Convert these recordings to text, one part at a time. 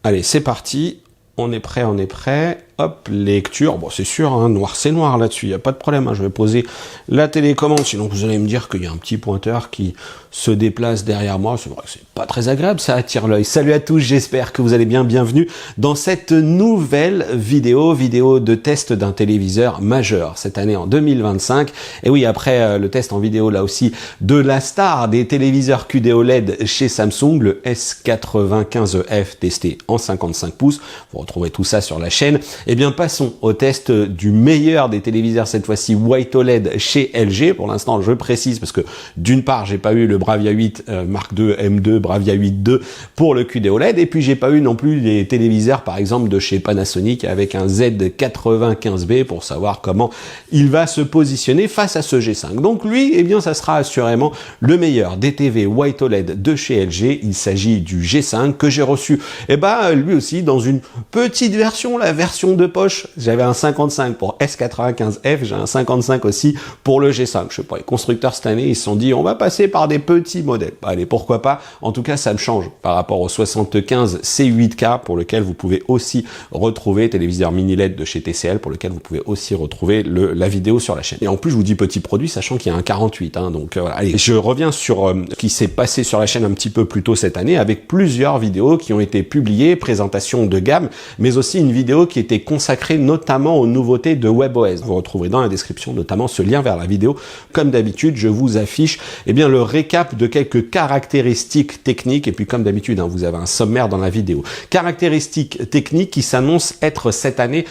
Allez, c'est parti. On est prêt, on est prêt. Hop, lecture. Bon, c'est sûr, hein, noir, c'est noir là-dessus. Il n'y a pas de problème. Hein. Je vais poser la télécommande. Sinon, vous allez me dire qu'il y a un petit pointeur qui se déplace derrière moi. C'est vrai que c'est pas très agréable. Ça attire l'œil. Salut à tous. J'espère que vous allez bien. Bienvenue dans cette nouvelle vidéo de test d'un téléviseur majeur cette année en 2025. Et oui, après le test en vidéo là aussi de la star des téléviseurs QD-OLED chez Samsung, le S95F testé en 55 pouces. Vous retrouverez tout ça sur la chaîne. Eh bien, passons au test du meilleur des téléviseurs, cette fois-ci White OLED chez LG. Pour l'instant, je précise parce que d'une part, j'ai pas eu le Bravia 8 Mark II M2, Bravia 8 II pour le QD OLED, et puis j'ai pas eu non plus les téléviseurs, par exemple, de chez Panasonic avec un Z95B pour savoir comment il va se positionner face à ce G5. Donc lui, eh bien, ça sera assurément le meilleur des TV White OLED de chez LG. Il s'agit du G5 que j'ai reçu, eh ben, lui aussi dans une petite version, la version de poche. J'avais un 55 pour S95F, j'ai un 55 aussi pour le G5. Je sais pas, les constructeurs cette année, ils se sont dit, on va passer par des petits modèles. Allez, pourquoi pas. En tout cas, ça me change par rapport au 75 C8K pour lequel vous pouvez aussi retrouver, téléviseur mini LED de chez TCL, pour lequel vous pouvez aussi retrouver la vidéo sur la chaîne. Et en plus, je vous dis petit produit, sachant qu'il y a un 48. Hein, donc voilà. Allez, je reviens sur ce qui s'est passé sur la chaîne un petit peu plus tôt cette année, avec plusieurs vidéos qui ont été publiées, présentation de gamme, mais aussi une vidéo qui était consacrée notamment aux nouveautés de WebOS. Vous retrouverez dans la description notamment ce lien vers la vidéo. Comme d'habitude, je vous affiche bien le récap de quelques caractéristiques techniques, et puis comme d'habitude, hein, vous avez un sommaire dans la vidéo. Caractéristiques techniques qui s'annoncent être cette année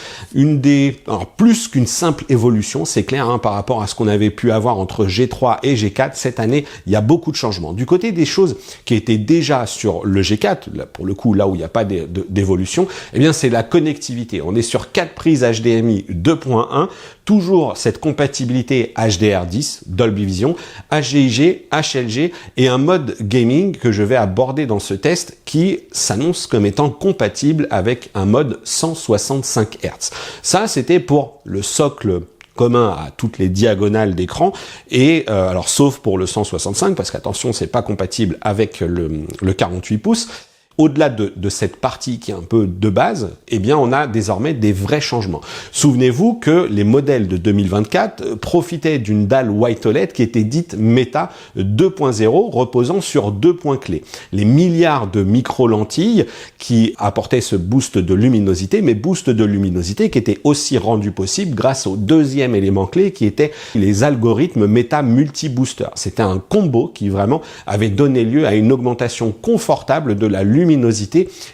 alors plus qu'une simple évolution, c'est clair, hein, par rapport à ce qu'on avait pu avoir entre G3 et G4. Cette année, il y a beaucoup de changements. Du côté des choses qui étaient déjà sur le G4, là, pour le coup, là où il n'y a pas d'évolution, eh bien, c'est la connectivité. On est sur 4 prises HDMI 2.1, toujours cette compatibilité HDR10, Dolby Vision, HDIG, HLG et un mode gaming que je vais aborder dans ce test qui s'annonce comme étant compatible avec un mode 165 Hz. Ça, c'était pour le socle commun à toutes les diagonales d'écran, et alors sauf pour le 165 parce qu'attention, c'est pas compatible avec le 48 pouces. Au-delà de cette partie qui est un peu de base, eh bien, on a désormais des vrais changements. Souvenez-vous que les modèles de 2024 profitaient d'une dalle White OLED qui était dite Meta 2.0, reposant sur 2 points clés. Les milliards de micro-lentilles qui apportaient ce boost de luminosité, mais boost de luminosité qui était aussi rendu possible grâce au deuxième élément clé qui était les algorithmes Meta Multi-Booster. C'était un combo qui vraiment avait donné lieu à une augmentation confortable de la luminosité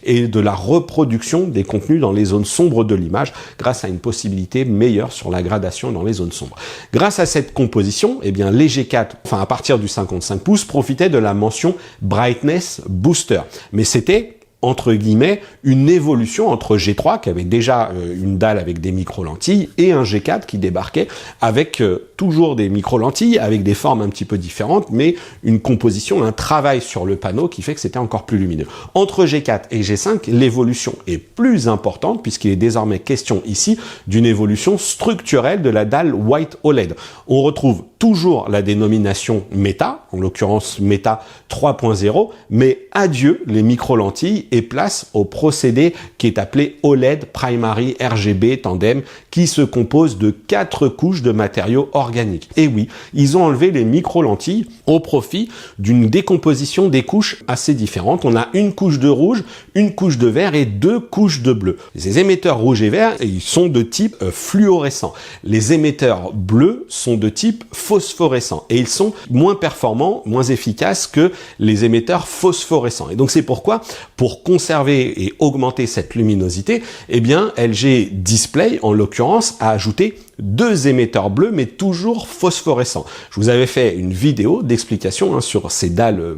et de la reproduction des contenus dans les zones sombres de l'image grâce à une possibilité meilleure sur la gradation dans les zones sombres. Grâce à cette composition, eh bien, les G4, enfin à partir du 55 pouces, profitaient de la mention Brightness Booster. Mais c'était entre guillemets, une évolution entre G3, qui avait déjà une dalle avec des micro-lentilles, et un G4 qui débarquait avec toujours des micro-lentilles, avec des formes un petit peu différentes, mais une composition, un travail sur le panneau qui fait que c'était encore plus lumineux. Entre G4 et G5, l'évolution est plus importante, puisqu'il est désormais question ici d'une évolution structurelle de la dalle White OLED. On retrouve toujours la dénomination Meta, en l'occurrence Meta 3.0, mais adieu les micro-lentilles et place au procédé qui est appelé OLED Primary RGB Tandem, qui se compose de 4 couches de matériaux organiques. Et oui, ils ont enlevé les micro-lentilles au profit d'une décomposition des couches assez différentes. On a une couche de rouge, une couche de vert et 2 couches de bleu. Les émetteurs rouge et vert, ils sont de type fluorescent. Les émetteurs bleus sont de type phosphorescent et ils sont moins performants, moins efficaces que les émetteurs phosphorescents. Et donc c'est pourquoi, pour conserver et augmenter cette luminosité, eh bien LG Display, en l'occurrence, a ajouté 2 émetteurs bleus, mais toujours phosphorescents. Je vous avais fait une vidéo d'explication sur ces dalles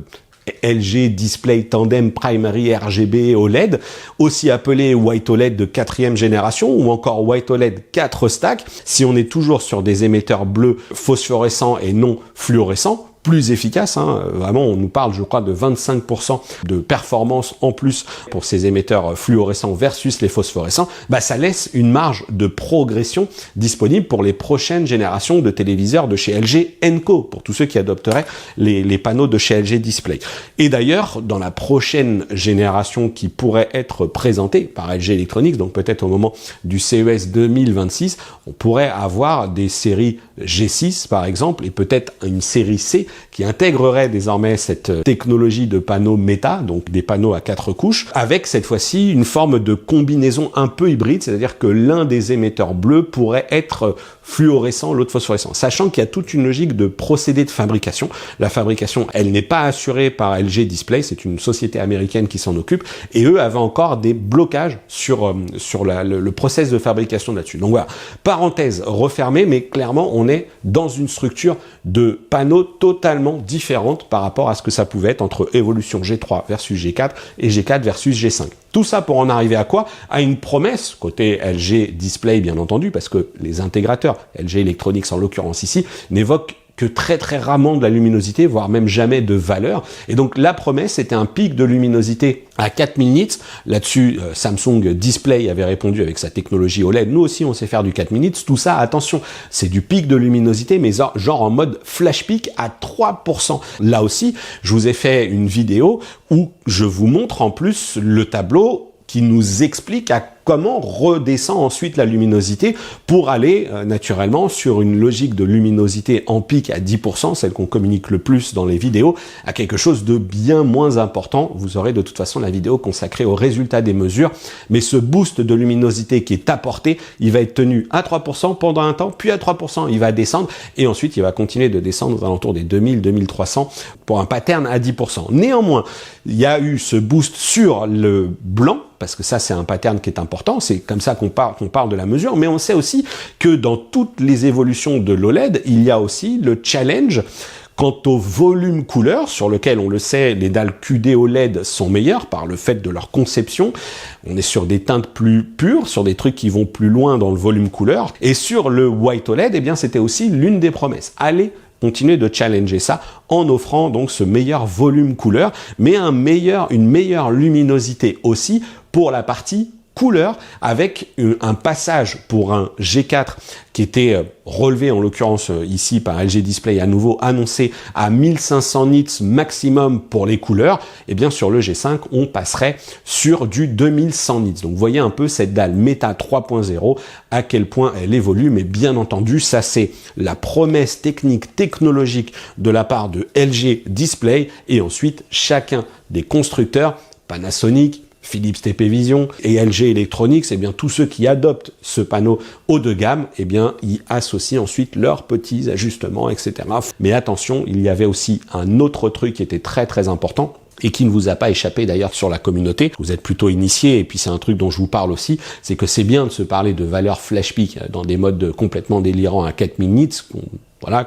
LG Display Tandem Primary RGB OLED, aussi appelé White OLED de 4e génération ou encore White OLED 4 stack, si on est toujours sur des émetteurs bleus phosphorescents et non fluorescents, plus efficace, hein. Vraiment on nous parle je crois de 25% de performance en plus pour ces émetteurs fluorescents versus les phosphorescents, bah ça laisse une marge de progression disponible pour les prochaines générations de téléviseurs de chez LG Co, pour tous ceux qui adopteraient les panneaux de chez LG Display. Et d'ailleurs, dans la prochaine génération qui pourrait être présentée par LG Electronics, donc peut-être au moment du CES 2026, on pourrait avoir des séries G6 par exemple, et peut-être une série C qui intégrerait désormais cette technologie de panneaux méta, donc des panneaux à 4 couches, avec cette fois-ci une forme de combinaison un peu hybride, c'est-à-dire que l'un des émetteurs bleus pourrait être fluorescent, l'autre phosphorescent, sachant qu'il y a toute une logique de procédé de fabrication. La fabrication, elle n'est pas assurée par LG Display, c'est une société américaine qui s'en occupe, et eux avaient encore des blocages sur le process de fabrication là-dessus. Donc voilà, parenthèse refermée, mais clairement on est dans une structure de panneaux totalement différente par rapport à ce que ça pouvait être entre évolution G3 versus G4 et G4 versus G5. Tout ça pour en arriver à quoi? À une promesse, côté LG Display bien entendu, parce que les intégrateurs, LG Electronics en l'occurrence ici, n'évoquent que très très rarement de la luminosité, voire même jamais de valeur. Et donc la promesse c'était un pic de luminosité à 4000 nits. Là-dessus, Samsung Display avait répondu avec sa technologie OLED. Nous aussi, on sait faire du 4000 nits. Tout ça, attention, c'est du pic de luminosité, mais genre en mode flash peak à 3%. Là aussi, je vous ai fait une vidéo où je vous montre en plus le tableau qui nous explique à comment redescend ensuite la luminosité pour aller naturellement sur une logique de luminosité en pic à 10%, celle qu'on communique le plus dans les vidéos, à quelque chose de bien moins important. Vous aurez de toute façon la vidéo consacrée au résultat des mesures, mais ce boost de luminosité qui est apporté, il va être tenu à 3% pendant un temps, puis à 3%, il va descendre, et ensuite il va continuer de descendre aux alentours des 2000-2300 pour un pattern à 10%. Néanmoins, il y a eu ce boost sur le blanc, parce que ça c'est un pattern qui est important, c'est comme ça qu'on parle de la mesure, mais on sait aussi que dans toutes les évolutions de l'OLED, il y a aussi le challenge quant au volume couleur, sur lequel, on le sait, les dalles QD OLED sont meilleures par le fait de leur conception. On est sur des teintes plus pures, sur des trucs qui vont plus loin dans le volume couleur. Et sur le White OLED, eh bien, c'était aussi l'une des promesses. Allez continuer de challenger ça en offrant donc ce meilleur volume couleur, mais une meilleure luminosité aussi pour la partie couleur, avec un passage pour un G4 qui était relevé en l'occurrence ici par LG Display, à nouveau annoncé à 1500 nits maximum pour les couleurs. Et bien sur le G5 on passerait sur du 2100 nits. Donc vous voyez un peu cette dalle Meta 3.0 à quel point elle évolue, mais bien entendu ça c'est la promesse technologique de la part de LG Display, et ensuite chacun des constructeurs, Panasonic, Philips TP Vision et LG Electronics, eh bien tous ceux qui adoptent ce panneau haut de gamme, eh bien y associent ensuite leurs petits ajustements, etc. Mais attention, il y avait aussi un autre truc qui était très très important et qui ne vous a pas échappé d'ailleurs sur la communauté. Vous êtes plutôt initié, et puis c'est un truc dont je vous parle aussi, c'est que c'est bien de se parler de valeur flash peak dans des modes complètement délirants à 4000 nits,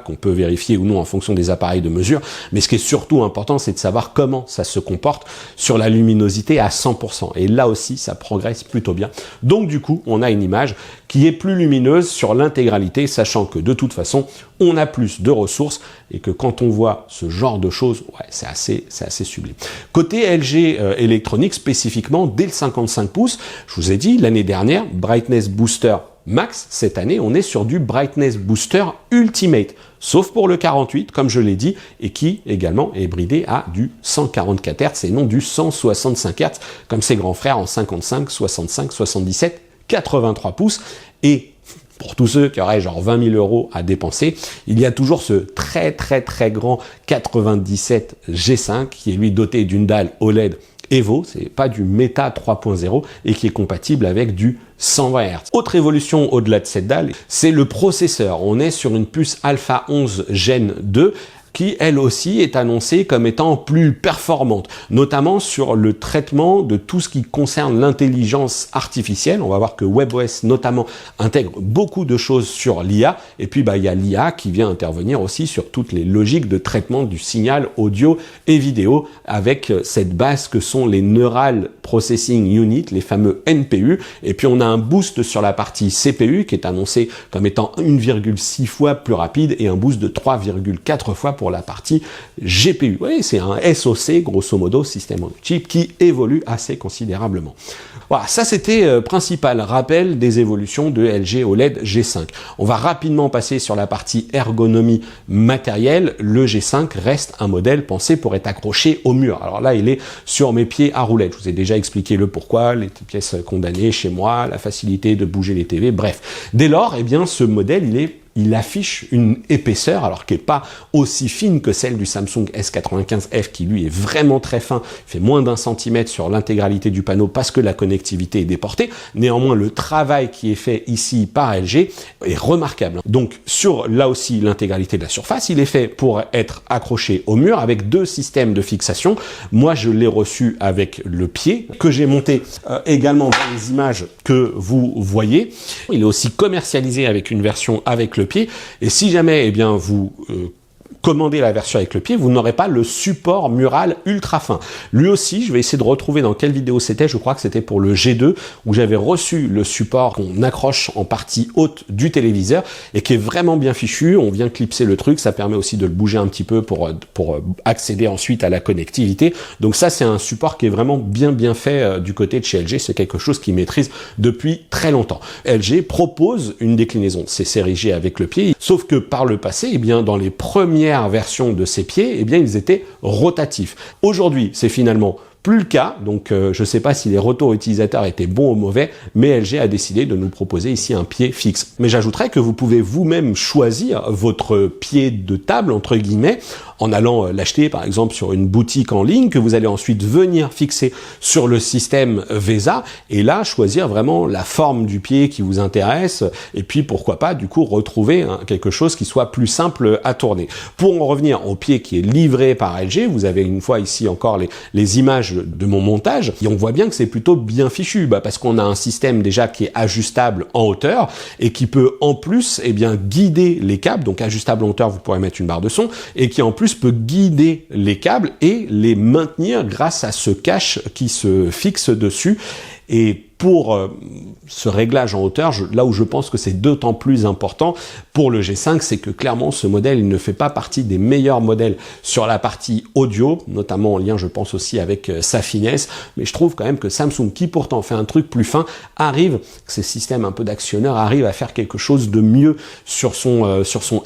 qu'on peut vérifier ou non en fonction des appareils de mesure, mais ce qui est surtout important, c'est de savoir comment ça se comporte sur la luminosité à 100%, et là aussi ça progresse plutôt bien. Donc du coup on a une image qui est plus lumineuse sur l'intégralité, sachant que de toute façon on a plus de ressources, et que quand on voit ce genre de choses, ouais, c'est assez sublime. Côté LG Electronics spécifiquement, dès le 55 pouces, je vous ai dit l'année dernière, Brightness Booster Max, cette année, on est sur du Brightness Booster Ultimate, sauf pour le 48, comme je l'ai dit, et qui également est bridé à du 144 Hz et non du 165 Hz, comme ses grands frères en 55, 65, 77, 83 pouces. Et pour tous ceux qui auraient genre 20 000 € à dépenser, il y a toujours ce très très très grand 97 G5 qui est lui doté d'une dalle OLED Evo, c'est pas du Meta 3.0, et qui est compatible avec du 120 Hz. Autre évolution au-delà de cette dalle, c'est le processeur. On est sur une puce Alpha 11 Gen 2, qui elle aussi est annoncée comme étant plus performante, notamment sur le traitement de tout ce qui concerne l'intelligence artificielle. On va voir que WebOS notamment intègre beaucoup de choses sur l'IA, et puis il y a l'IA qui vient intervenir aussi sur toutes les logiques de traitement du signal audio et vidéo, avec cette base que sont les Neural Processing Unit, les fameux NPU, et puis on a un boost sur la partie CPU qui est annoncé comme étant 1,6 fois plus rapide, et un boost de 3,4 fois pour la partie GPU. Oui, c'est un SoC, grosso modo, System on Chip, qui évolue assez considérablement. Voilà, ça c'était principal rappel des évolutions de LG OLED G5. On va rapidement passer sur la partie ergonomie matérielle. Le G5 reste un modèle pensé pour être accroché au mur. Alors là, il est sur mes pieds à roulettes. Je vous ai déjà expliqué le pourquoi, les pièces condamnées chez moi, la facilité de bouger les TV, bref. Dès lors, eh bien, ce modèle, il affiche une épaisseur, alors qui n'est pas aussi fine que celle du Samsung S95F, qui lui est vraiment très fin, fait moins d'1 centimètre sur l'intégralité du panneau parce que la connectivité est déportée. Néanmoins, le travail qui est fait ici par LG est remarquable. Donc, sur là aussi l'intégralité de la surface, il est fait pour être accroché au mur avec 2 systèmes de fixation. Moi, je l'ai reçu avec le pied, que j'ai monté également dans les images que vous voyez. Il est aussi commercialisé avec une version avec le pied, et si jamais vous commandez la version avec le pied, vous n'aurez pas le support mural ultra fin. Lui aussi, je vais essayer de retrouver dans quelle vidéo c'était, je crois que c'était pour le G2, où j'avais reçu le support qu'on accroche en partie haute du téléviseur, et qui est vraiment bien fichu. On vient clipser le truc, ça permet aussi de le bouger un petit peu pour accéder ensuite à la connectivité. Donc ça, c'est un support qui est vraiment bien fait du côté de chez LG, c'est quelque chose qu'ils maîtrisent depuis très longtemps. LG propose une déclinaison de ces séries G avec le pied, sauf que par le passé, dans les premières version de ces pieds, ils étaient rotatifs. Aujourd'hui, c'est finalement plus le cas, donc je ne sais pas si les retours utilisateurs étaient bons ou mauvais, mais LG a décidé de nous proposer ici un pied fixe. Mais j'ajouterais que vous pouvez vous-même choisir votre pied de table, entre guillemets, en allant l'acheter par exemple sur une boutique en ligne, que vous allez ensuite venir fixer sur le système VESA, et là choisir vraiment la forme du pied qui vous intéresse, et puis pourquoi pas du coup retrouver quelque chose qui soit plus simple à tourner. Pour en revenir au pied qui est livré par LG, vous avez une fois ici encore les images de mon montage, et on voit bien que c'est plutôt bien fichu, parce qu'on a un système déjà qui est ajustable en hauteur, et qui peut en plus guider les câbles, donc ajustable en hauteur, vous pourrez mettre une barre de son, et qui en plus peut guider les câbles et les maintenir grâce à ce cache qui se fixe dessus. Et pour ce réglage en hauteur, là où je pense que c'est d'autant plus important pour le G5, c'est que clairement ce modèle, il ne fait pas partie des meilleurs modèles sur la partie audio, notamment en lien, je pense aussi avec sa finesse, mais je trouve quand même que Samsung, qui pourtant fait un truc plus fin, ces systèmes un peu d'actionneurs arrivent à faire quelque chose de mieux sur son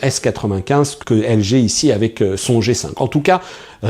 S95 que LG ici avec son G5. En tout cas,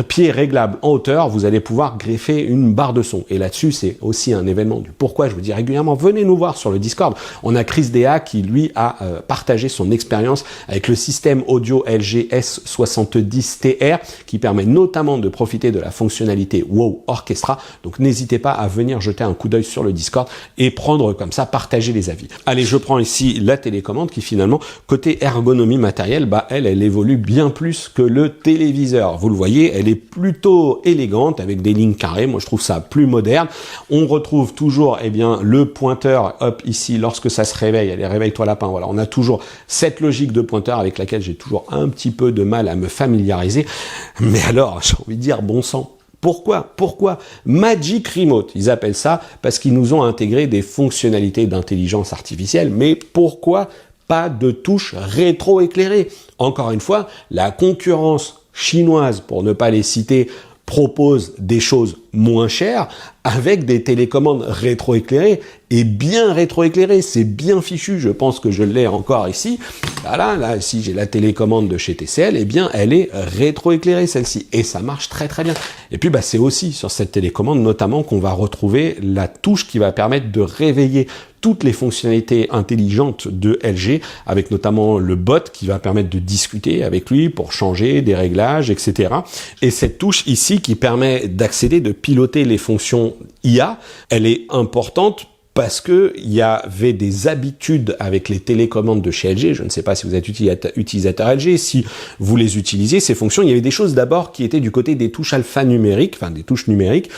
pied réglable en hauteur, vous allez pouvoir greffer une barre de son. Et là-dessus, c'est aussi un événement du pourquoi je vous dis régulièrement, venez nous voir sur le Discord. On a Chris Dea qui, lui, a partagé son expérience avec le système audio LG S70TR qui permet notamment de profiter de la fonctionnalité Wow Orchestra. Donc, n'hésitez pas à venir jeter un coup d'œil sur le Discord et prendre comme ça, partager les avis. Allez, je prends ici la télécommande qui finalement, côté ergonomie matérielle, elle évolue bien plus que le téléviseur. Vous le voyez, elle est plutôt élégante avec des lignes carrées. Moi, je trouve ça plus moderne. On retrouve toujours, le pointeur, hop, ici, lorsque ça se réveille, allez, réveille-toi lapin. Voilà, on a toujours cette logique de pointeur avec laquelle j'ai toujours un petit peu de mal à me familiariser. Mais alors, j'ai envie de dire, bon sang. Pourquoi Magic Remote, ils appellent ça parce qu'ils nous ont intégré des fonctionnalités d'intelligence artificielle. Mais pourquoi pas de touche rétroéclairée? Encore une fois, la concurrence chinoise, pour ne pas les citer, propose des choses moins chères avec des télécommandes rétroéclairées et bien rétroéclairées. C'est bien fichu, je pense que je l'ai encore ici. Là, ici, j'ai la télécommande de chez TCL, elle est rétroéclairée celle-ci et ça marche très très bien. Et puis, c'est aussi sur cette télécommande notamment qu'on va retrouver la touche qui va permettre de réveiller toutes les fonctionnalités intelligentes de LG, avec notamment le bot qui va permettre de discuter avec lui pour changer des réglages, etc. Et cette touche ici qui permet d'accéder, de piloter les fonctions IA, elle est importante parce que il y avait des habitudes avec les télécommandes de chez LG. Je ne sais pas si vous êtes utilisateur LG, si vous les utilisiez, ces fonctions, il y avait des choses d'abord qui étaient du côté des touches alphanumériques, des touches numériques,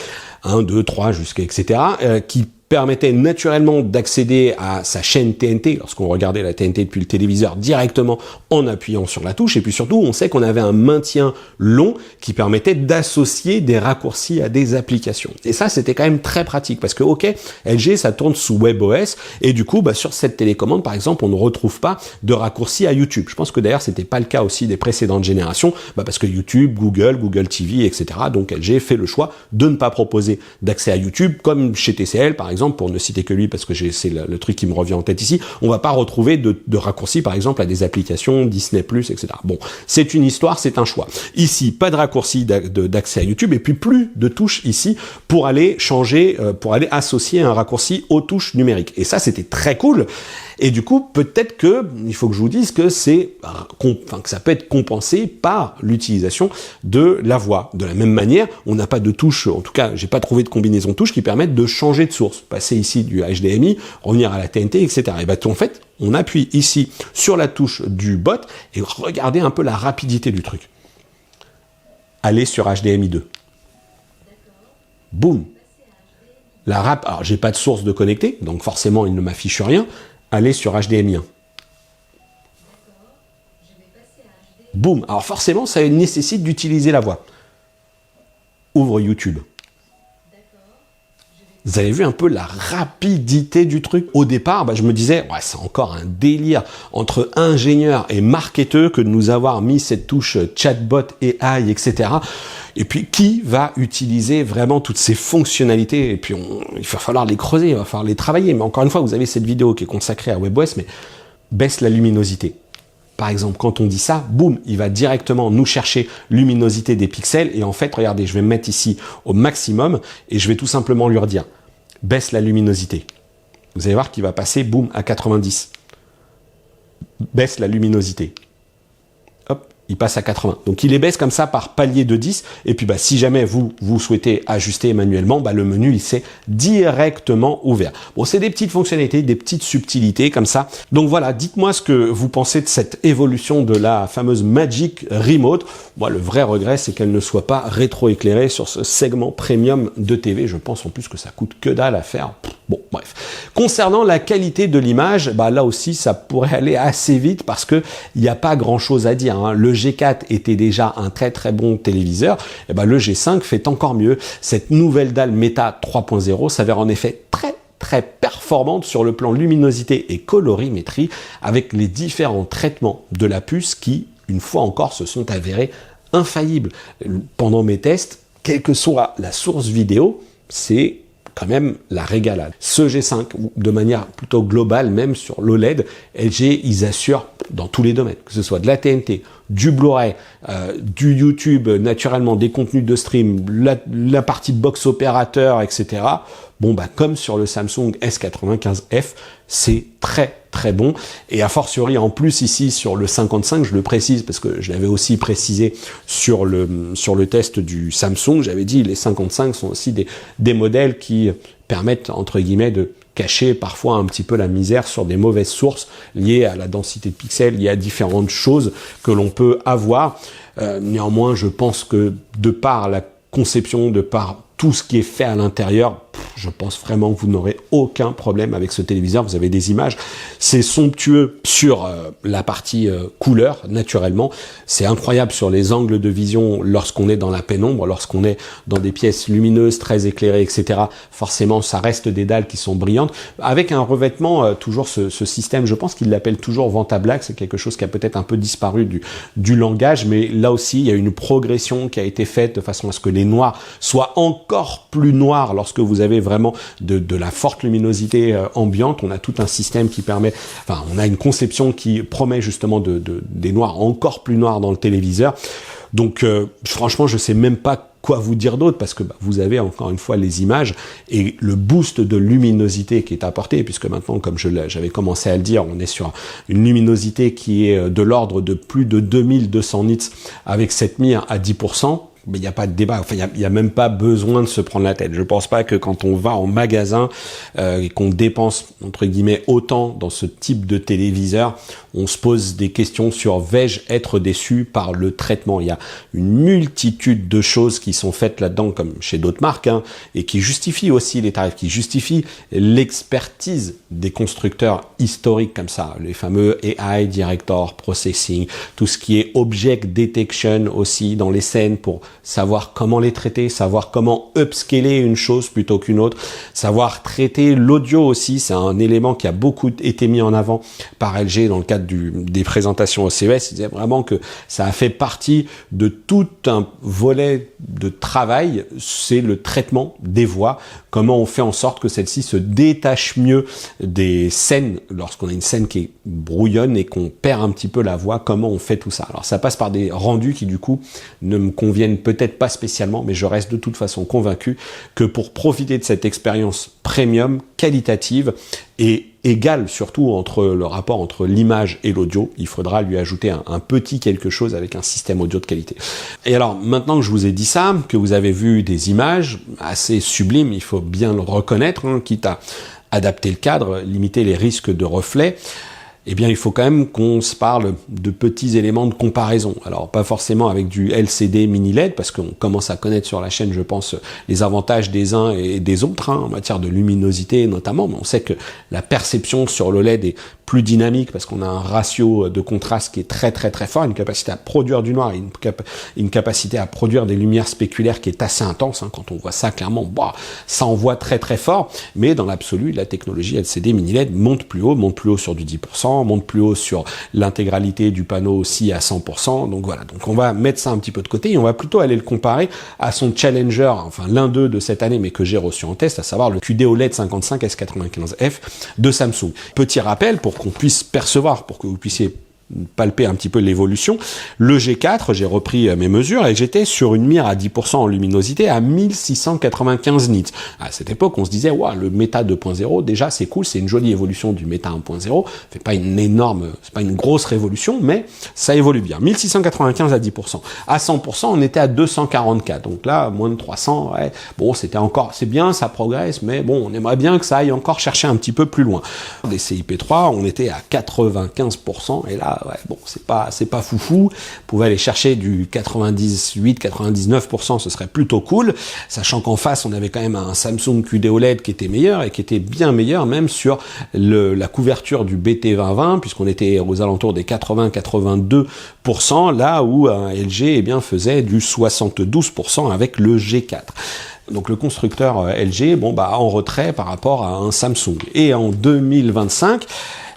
1, 2, 3, jusqu'à etc., qui permettait naturellement d'accéder à sa chaîne TNT lorsqu'on regardait la TNT depuis le téléviseur directement en appuyant sur la touche. Et puis surtout, on sait qu'on avait un maintien long qui permettait d'associer des raccourcis à des applications. Et ça, c'était quand même très pratique parce que, ok, LG, ça tourne sous WebOS et du coup, sur cette télécommande, par exemple, on ne retrouve pas de raccourci à YouTube. Je pense que d'ailleurs, c'était pas le cas aussi des précédentes générations, parce que YouTube, Google TV, etc. Donc LG fait le choix de ne pas proposer d'accès à YouTube, comme chez TCL, par exemple, pour ne citer que lui, parce que c'est le truc qui me revient en tête ici, on va pas retrouver de raccourcis, par exemple, à des applications Disney+, etc. Bon, c'est une histoire, c'est un choix. Ici, pas de raccourci d'accès à YouTube, et puis plus de touches ici pour aller changer, pour aller associer un raccourci aux touches numériques. Et ça, c'était très cool. Et du coup, peut-être que, il faut que je vous dise que que ça peut être compensé par l'utilisation de la voix. De la même manière, on n'a pas de touche, en tout cas, j'ai pas trouvé de combinaison de touches qui permettent de changer de source. Passer ici du HDMI, revenir à la TNT, etc. Et en fait, on appuie ici sur la touche du bot et regardez un peu la rapidité du truc. Allez sur HDMI 2. Boum. Alors, j'ai pas de source de connecter, donc forcément, il ne m'affiche rien. Allez sur HDMI 1. Boum. Alors forcément, ça nécessite d'utiliser la voix. Ouvre YouTube. Vous avez vu un peu la rapidité du truc. Au départ, je me disais, ouais, c'est encore un délire entre ingénieurs et marketeurs que de nous avoir mis cette touche chatbot, AI, etc. Et puis, qui va utiliser vraiment toutes ces fonctionnalités? Et puis, il va falloir les creuser, il va falloir les travailler. Mais encore une fois, vous avez cette vidéo qui est consacrée à WebOS, mais baisse la luminosité. Par exemple, quand on dit ça, boum, il va directement nous chercher luminosité des pixels. Et en fait, regardez, je vais me mettre ici au maximum et je vais tout simplement lui redire, baisse la luminosité. Vous allez voir qu'il va passer, boum, à 90. Baisse la luminosité. Hop, il passe à 80. Donc, il les baisse comme ça par palier de 10. Et puis, si jamais vous souhaitez ajuster manuellement, le menu, il s'est directement ouvert. Bon, c'est des petites fonctionnalités, des petites subtilités comme ça. Donc voilà, dites-moi ce que vous pensez de cette évolution de la fameuse Magic Remote. Moi, le vrai regret, c'est qu'elle ne soit pas rétroéclairée sur ce segment premium de TV. Je pense en plus que ça coûte que dalle à faire. Bon, bref. Concernant la qualité de l'image, là aussi, ça pourrait aller assez vite parce que il n'y a pas grand-chose à dire, hein. Le G4 était déjà un très très bon téléviseur. Et le G5 fait encore mieux. Cette nouvelle dalle Meta 3.0 s'avère en effet très performante sur le plan luminosité et colorimétrie avec les différents traitements de la puce qui, une fois encore, se sont avérés infaillibles. Pendant mes tests, quelle que soit la source vidéo, c'est quand même la régalade. Ce G5, de manière plutôt globale, même sur l'OLED, LG, ils assurent dans tous les domaines, que ce soit de la TNT, du Blu-ray, du YouTube, naturellement des contenus de stream, la partie box opérateur, etc. Comme sur le Samsung S95F, c'est très bon. Et a fortiori, en plus ici sur le 55, je le précise parce que je l'avais aussi précisé sur le test du Samsung, j'avais dit les 55 sont aussi des modèles qui permettent, entre guillemets, de cacher parfois un petit peu la misère sur des mauvaises sources liées à la densité de pixels, liées à différentes choses que l'on peut avoir. Néanmoins, je pense que de par la conception, de par tout ce qui est fait à l'intérieur, je pense vraiment que vous n'aurez aucun problème avec ce téléviseur. Vous avez des images, c'est somptueux sur la partie couleur, naturellement. C'est incroyable sur les angles de vision lorsqu'on est dans la pénombre, lorsqu'on est dans des pièces lumineuses, très éclairées, etc. Forcément, ça reste des dalles qui sont brillantes. Avec un revêtement, toujours ce système, je pense qu'il l'appelle toujours Vanta Black. C'est quelque chose qui a peut-être un peu disparu du langage, mais là aussi, il y a une progression qui a été faite de façon à ce que les noirs soient encore plus noirs lorsque vous avez vraiment de la forte luminosité ambiante. On a tout un système qui permet, on a une conception qui promet justement des noirs encore plus noirs dans le téléviseur. Donc franchement, je sais même pas quoi vous dire d'autre parce que vous avez encore une fois les images et le boost de luminosité qui est apporté, puisque maintenant, comme j'avais commencé à le dire, on est sur une luminosité qui est de l'ordre de plus de 2200 nits avec cette mire à 10%. mais il n'y a pas de débat, enfin il y a même pas besoin de se prendre la tête. Je pense pas que quand on va en magasin et qu'on dépense entre guillemets autant dans ce type de téléviseur, on se pose des questions sur vais-je être déçu par le traitement. Il y a une multitude de choses qui sont faites là-dedans, comme chez d'autres marques, hein, et qui justifient aussi les tarifs, qui justifient l'expertise des constructeurs historiques comme ça, les fameux AI Director Processing, tout ce qui est Object Detection aussi dans les scènes pour savoir comment les traiter, savoir comment upscaler une chose plutôt qu'une autre, savoir traiter l'audio aussi, c'est un élément qui a beaucoup été mis en avant par LG dans le cadre des présentations au CES. Ils disaient vraiment que ça a fait partie de tout un volet de travail, c'est le traitement des voix, comment on fait en sorte que celle-ci se détache mieux des scènes, lorsqu'on a une scène qui est brouillonne et qu'on perd un petit peu la voix, comment on fait tout ça. Alors ça passe par des rendus qui du coup ne me conviennent peut-être pas spécialement, mais je reste de toute façon convaincu que pour profiter de cette expérience premium, qualitative et égale surtout entre le rapport entre l'image et l'audio, il faudra lui ajouter un petit quelque chose avec un système audio de qualité. Et alors maintenant que je vous ai dit ça, que vous avez vu des images assez sublimes, il faut bien le reconnaître, hein, quitte à adapter le cadre, limiter les risques de reflets, eh bien il faut quand même qu'on se parle de petits éléments de comparaison. Alors pas forcément avec du LCD mini LED, parce qu'on commence à connaître sur la chaîne, je pense, les avantages des uns et des autres, hein, en matière de luminosité notamment, mais on sait que la perception sur l'OLED est plus dynamique parce qu'on a un ratio de contraste qui est très très très fort, une capacité à produire du noir, une capacité à produire des lumières spéculaires qui est assez intense, hein. Quand on voit ça clairement, bah, ça envoie très très fort, mais dans l'absolu, la technologie LCD mini LED monte plus haut sur du 10%, monte plus haut sur l'intégralité du panneau aussi à 100%, donc voilà, donc on va mettre ça un petit peu de côté et on va plutôt aller le comparer à son challenger, enfin l'un d'eux de cette année, mais que j'ai reçu en test, à savoir le QD OLED 55 S95F de Samsung. Petit rappel pour qu'on puisse percevoir, pour que vous puissiez palper un petit peu l'évolution, le G4, j'ai repris mes mesures et j'étais sur une mire à 10% en luminosité à 1695 nits. À cette époque, on se disait, waouh, le Meta 2.0, déjà c'est cool, c'est une jolie évolution du Meta 1.0, c'est pas une énorme, c'est pas une grosse révolution, mais ça évolue bien. 1695 à 10%. À 100%, on était à 244, donc là, moins de 300, ouais, bon, c'était encore, c'est bien, ça progresse, mais bon, on aimerait bien que ça aille encore chercher un petit peu plus loin. Des CIP3, on était à 95%, et là, ouais, bon, c'est pas foufou. Vous pouvez aller chercher du 98-99%, ce serait plutôt cool, sachant qu'en face, on avait quand même un Samsung QD OLED qui était meilleur et qui était bien meilleur même sur la couverture du BT 2020, puisqu'on était aux alentours des 80-82%, là où un LG eh bien, faisait du 72% avec le G4. Donc le constructeur LG, bon bah en retrait par rapport à un Samsung. Et en 2025,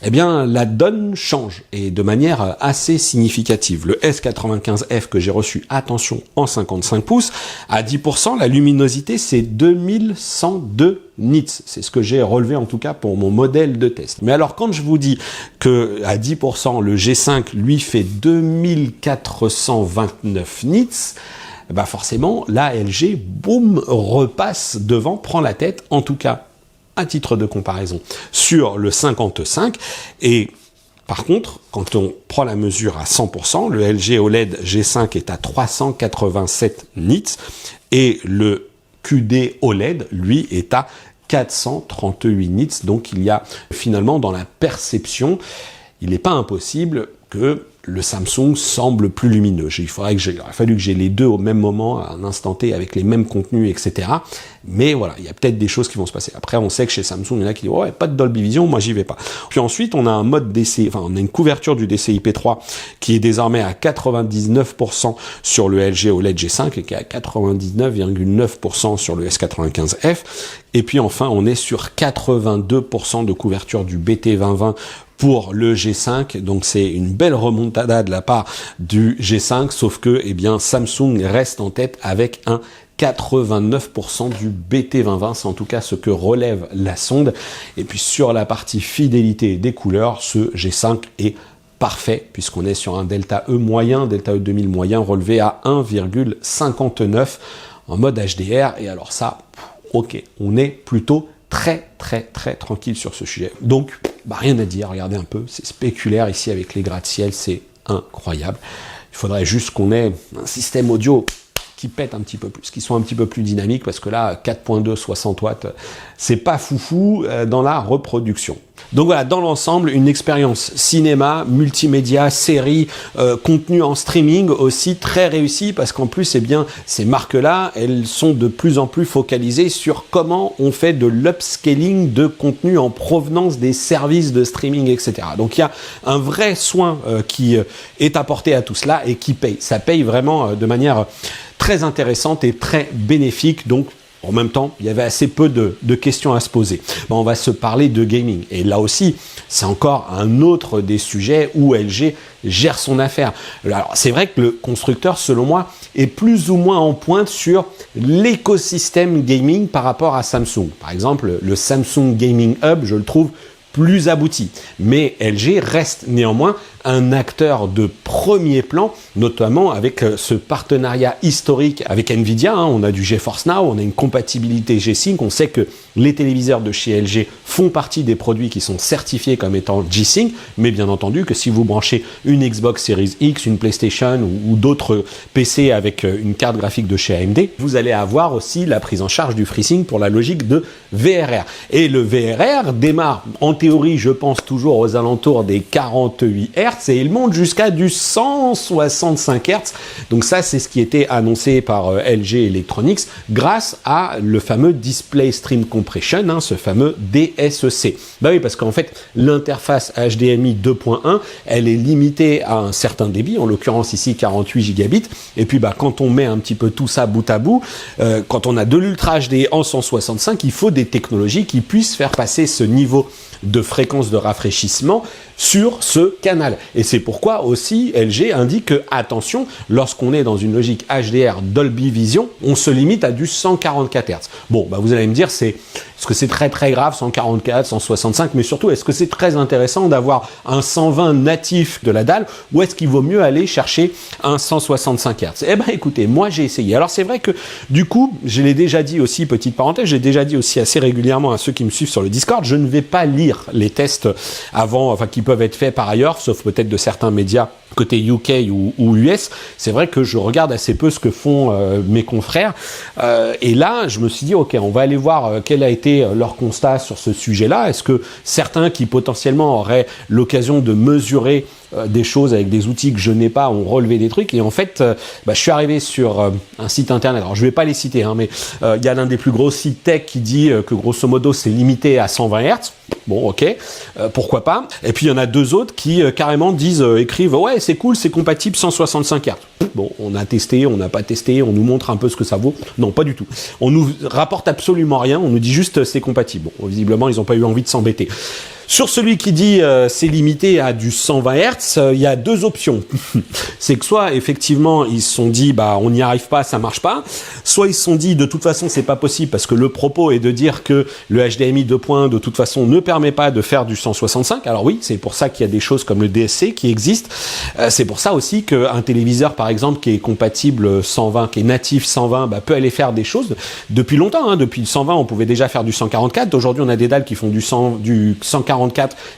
eh bien la donne change et de manière assez significative. Le S95F que j'ai reçu, attention, en 55 pouces, à 10%, la luminosité c'est 2102 nits. C'est ce que j'ai relevé en tout cas pour mon modèle de test. Mais alors quand je vous dis que à 10%, le G5 lui fait 2429 nits, bah forcément, la LG, boum, repasse devant, prend la tête, en tout cas, à titre de comparaison, sur le 55. Et par contre, quand on prend la mesure à 100%, le LG OLED G5 est à 387 nits et le QD OLED, lui, est à 438 nits. Donc il y a finalement dans la perception, il n'est pas impossible que le Samsung semble plus lumineux. Il aurait fallu que j'ai les deux au même moment, à un instant T, avec les mêmes contenus, etc. Mais voilà, il y a peut-être des choses qui vont se passer. Après, on sait que chez Samsung, il y en a qui disent « Ouais, pas de Dolby Vision, moi j'y vais pas ». Puis ensuite, on a un mode DCI, enfin, on a une couverture du DCI-P3 qui est désormais à 99% sur le LG OLED G5 et qui est à 99,9% sur le S95F. Et puis enfin, on est sur 82% de couverture du BT 2020 pour le G5, donc c'est une belle remontada de la part du G5, sauf que eh bien Samsung reste en tête avec un 89% du BT 2020, c'est en tout cas ce que relève la sonde. Et puis sur la partie fidélité des couleurs, ce G5 est parfait, puisqu'on est sur un Delta E moyen, Delta E 2000 moyen, relevé à 1,59 en mode HDR, et alors ça, ok, on est plutôt très tranquille sur ce sujet. Donc, bah, rien à dire, regardez un peu, c'est spéculaire ici avec les gratte-ciel, c'est incroyable. Il faudrait juste qu'on ait un système audio qui pètent un petit peu plus, qui sont un petit peu plus dynamiques, parce que là, 4.2, 60 watts, c'est pas foufou dans la reproduction. Donc voilà, dans l'ensemble, une expérience cinéma, multimédia, série, contenu en streaming aussi très réussi, parce qu'en plus, eh bien, ces marques-là, elles sont de plus en plus focalisées sur comment on fait de l'upscaling de contenu en provenance des services de streaming, etc. Donc il y a un vrai soin qui est apporté à tout cela et qui paye. Ça paye vraiment de manière très intéressante et très bénéfique. Donc en même temps, il y avait assez peu de questions à se poser. Bon, on va se parler de gaming. Et là aussi, c'est encore un autre des sujets où LG gère son affaire. Alors, c'est vrai que le constructeur, selon moi, est plus ou moins en pointe sur l'écosystème gaming par rapport à Samsung. Par exemple, le Samsung Gaming Hub, je le trouve plus abouti. Mais LG reste néanmoins un acteur de premier plan, notamment avec ce partenariat historique avec Nvidia. On a du GeForce Now, on a une compatibilité G-Sync. On sait que les téléviseurs de chez LG font partie des produits qui sont certifiés comme étant G-Sync, mais bien entendu que si vous branchez une Xbox Series X, une PlayStation ou d'autres PC avec une carte graphique de chez AMD, vous allez avoir aussi la prise en charge du FreeSync pour la logique de VRR. Et le VRR démarre, en théorie, je pense toujours aux alentours des 48 Hz, et il monte jusqu'à du 165 Hz. Donc ça, c'est ce qui était annoncé par LG Electronics grâce à le fameux Display Stream Compression, ce fameux DSC. Bah oui, parce qu'en fait, l'interface HDMI 2.1, elle est limitée à un certain débit, en l'occurrence ici 48 gigabits. Et puis quand on met un petit peu tout ça bout à bout, quand on a de l'Ultra HD en 165, il faut des technologies qui puissent faire passer ce niveau de fréquence de rafraîchissement sur ce canal. Et c'est pourquoi aussi LG indique que, attention, lorsqu'on est dans une logique HDR Dolby Vision, on se limite à du 144 Hz. Bon, vous allez me dire, est-ce que c'est très très grave, 144, 165, mais surtout, est-ce que c'est très intéressant d'avoir un 120 natif de la dalle, ou est-ce qu'il vaut mieux aller chercher un 165 Hz? Eh ben écoutez, moi j'ai essayé. Alors c'est vrai que du coup, je l'ai déjà dit aussi, petite parenthèse, j'ai déjà dit aussi assez régulièrement à ceux qui me suivent sur le Discord, je ne vais pas lire les tests avant, qui peuvent être faits par ailleurs, sauf peut-être de certains médias côté UK ou US. C'est vrai que je regarde assez peu ce que font mes confrères. Et là, je me suis dit, ok, on va aller voir quel a été leur constat sur ce sujet-là. Est-ce que certains qui potentiellement auraient l'occasion de mesurer des choses avec des outils que je n'ai pas ont relevé des trucs? Et en fait, je suis arrivé sur un site internet. Alors, je vais pas les citer, mais il y a l'un des plus gros sites tech qui dit que grosso modo, c'est limité à 120 Hz. Bon, ok, pourquoi pas. Et puis, il y en a deux autres qui carrément écrivent, ouais, c'est cool, c'est compatible 165 Hz. Bon, on a testé, on n'a pas testé, on nous montre un peu ce que ça vaut. Non, pas du tout. On nous rapporte absolument rien, on nous dit juste c'est compatible. Bon, visiblement, ils n'ont pas eu envie de s'embêter. Sur celui qui dit c'est limité à du 120 Hz, il y a deux options. C'est que soit effectivement ils se sont dit on n'y arrive pas, ça marche pas, soit ils se sont dit de toute façon c'est pas possible parce que le propos est de dire que le HDMI 2.1 de toute façon ne permet pas de faire du 165. Alors oui, c'est pour ça qu'il y a des choses comme le DSC qui existent. C'est pour ça aussi qu'un téléviseur par exemple qui est compatible 120, qui est natif 120, peut aller faire des choses depuis longtemps. Depuis le 120 on pouvait déjà faire du 144. Aujourd'hui on a des dalles qui font du 144